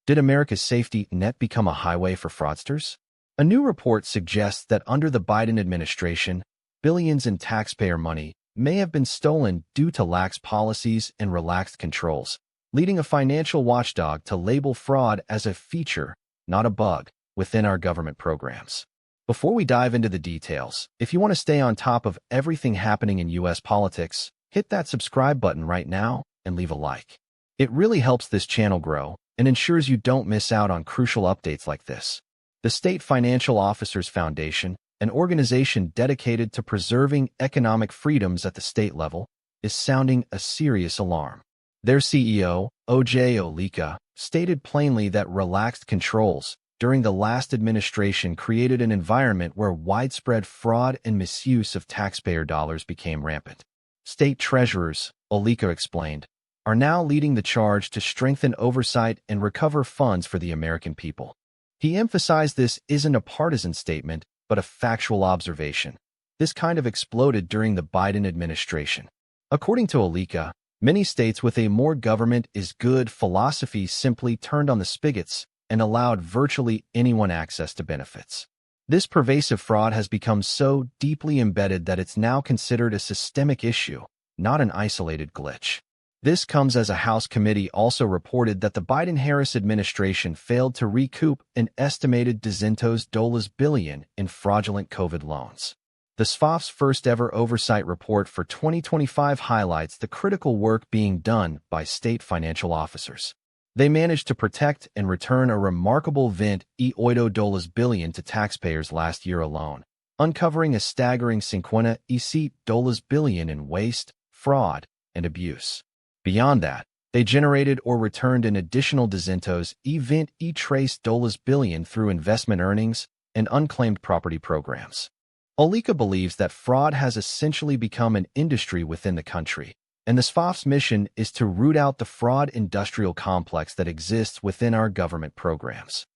Did America's safety net become a highway for fraudsters? A new report suggests that under the Biden administration, billions in taxpayer money may have been stolen due to lax policies and relaxed controls, leading a financial watchdog to label fraud as a feature, not a bug, within our government programs. Before we dive into the details, if you want to stay on top of everything happening in U.S. politics, hit that subscribe button right now and leave a like. It really helps this channel grow and ensures you don't miss out on crucial updates like this. The State Financial Officers Foundation, an organization dedicated to preserving economic freedoms at the state level, is sounding a serious alarm. Their CEO, O.J. Olika, stated plainly that relaxed controls during the last administration created an environment where widespread fraud and misuse of taxpayer dollars became rampant. State treasurers, Olika explained, are now leading the charge to strengthen oversight and recover funds for the American people. He emphasized this isn't a partisan statement, but a factual observation. This kind of exploded during the Biden administration. According to Olika, many states with a more government is good philosophy simply turned on the spigots and allowed virtually anyone access to benefits. This pervasive fraud has become so deeply embedded that it's now considered a systemic issue, not an isolated glitch. This comes as a House committee also reported that the Biden-Harris administration failed to recoup an estimated $200 billion in fraudulent COVID loans. The SFOF's first-ever oversight report for 2025 highlights the critical work being done by state financial officers. They managed to protect and return a remarkable $8 billion to taxpayers last year alone, uncovering a staggering $50 billion in waste, fraud, and abuse. Beyond that, they generated or returned an additional $20 billion through investment earnings and unclaimed property programs. Olika believes that fraud has essentially become an industry within the country, and the SFOF's mission is to root out the fraud industrial complex that exists within our government programs.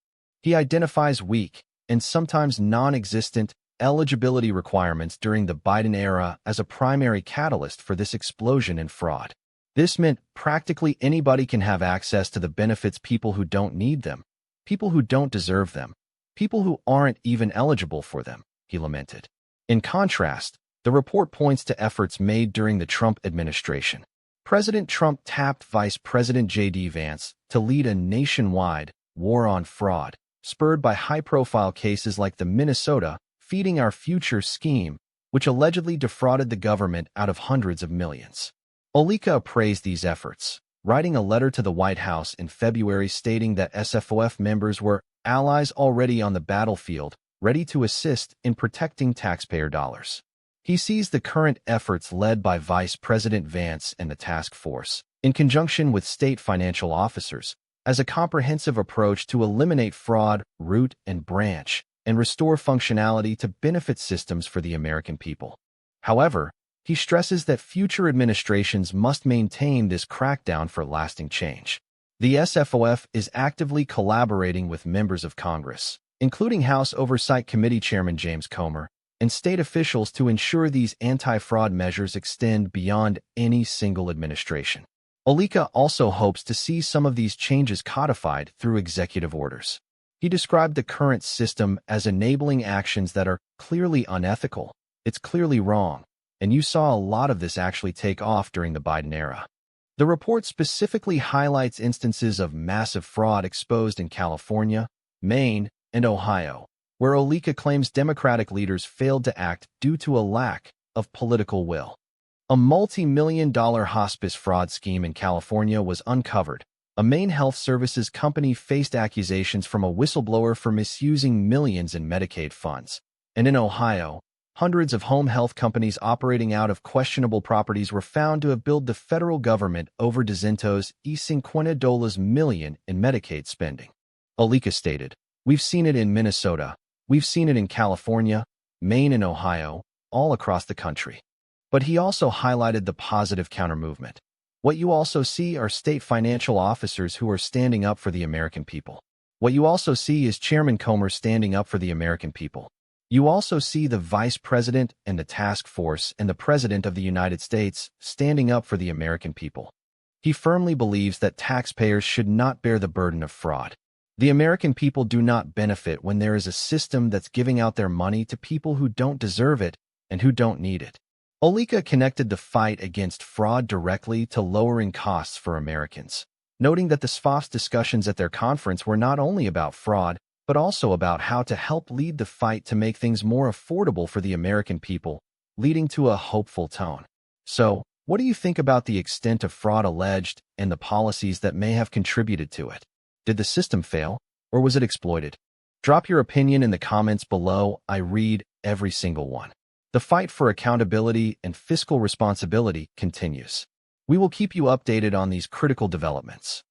He identifies weak, and sometimes non-existent, eligibility requirements during the Biden era as a primary catalyst for this explosion in fraud. This meant practically anybody can have access to the benefits, people who don't need them, people who don't deserve them, people who aren't even eligible for them, he lamented. In contrast, the report points to efforts made during the Trump administration. President Trump tapped Vice President J.D. Vance to lead a nationwide war on fraud, spurred by high-profile cases like the Minnesota Feeding Our Future scheme, which allegedly defrauded the government out of hundreds of millions. Olika praised these efforts, writing a letter to the White House in February stating that SFOF members were allies already on the battlefield, ready to assist in protecting taxpayer dollars. He sees the current efforts led by Vice President Vance and the task force, in conjunction with state financial officers, as a comprehensive approach to eliminate fraud, root and branch, and restore functionality to benefit systems for the American people. However, he stresses that future administrations must maintain this crackdown for lasting change. The SFOF is actively collaborating with members of Congress, including House Oversight Committee Chairman James Comer, and state officials to ensure these anti-fraud measures extend beyond any single administration. Olika also hopes to see some of these changes codified through executive orders. He described the current system as enabling actions that are clearly unethical. It's clearly wrong. And you saw a lot of this actually take off during the Biden era. The report specifically highlights instances of massive fraud exposed in California, Maine, and Ohio, where Olika claims Democratic leaders failed to act due to a lack of political will. A multi-million-dollar hospice fraud scheme in California was uncovered. A Maine Health Services company faced accusations from a whistleblower for misusing millions in Medicaid funds. And in Ohio, hundreds of home health companies operating out of questionable properties were found to have billed the federal government over $50 million in Medicaid spending. Olika stated, "We've seen it in Minnesota, we've seen it in California, Maine and Ohio, all across the country." But he also highlighted the positive countermovement. What you also see are state financial officers who are standing up for the American people. What you also see is Chairman Comer standing up for the American people. You also see the Vice President and the task force and the President of the United States standing up for the American people. He firmly believes that taxpayers should not bear the burden of fraud. The American people do not benefit when there is a system that's giving out their money to people who don't deserve it and who don't need it. Olika connected the fight against fraud directly to lowering costs for Americans, noting that the SFOF's discussions at their conference were not only about fraud, but also about how to help lead the fight to make things more affordable for the American people, leading to a hopeful tone. So, what do you think about the extent of fraud alleged and the policies that may have contributed to it? Did the system fail, or was it exploited? Drop your opinion in the comments below. I read every single one. The fight for accountability and fiscal responsibility continues. We will keep you updated on these critical developments.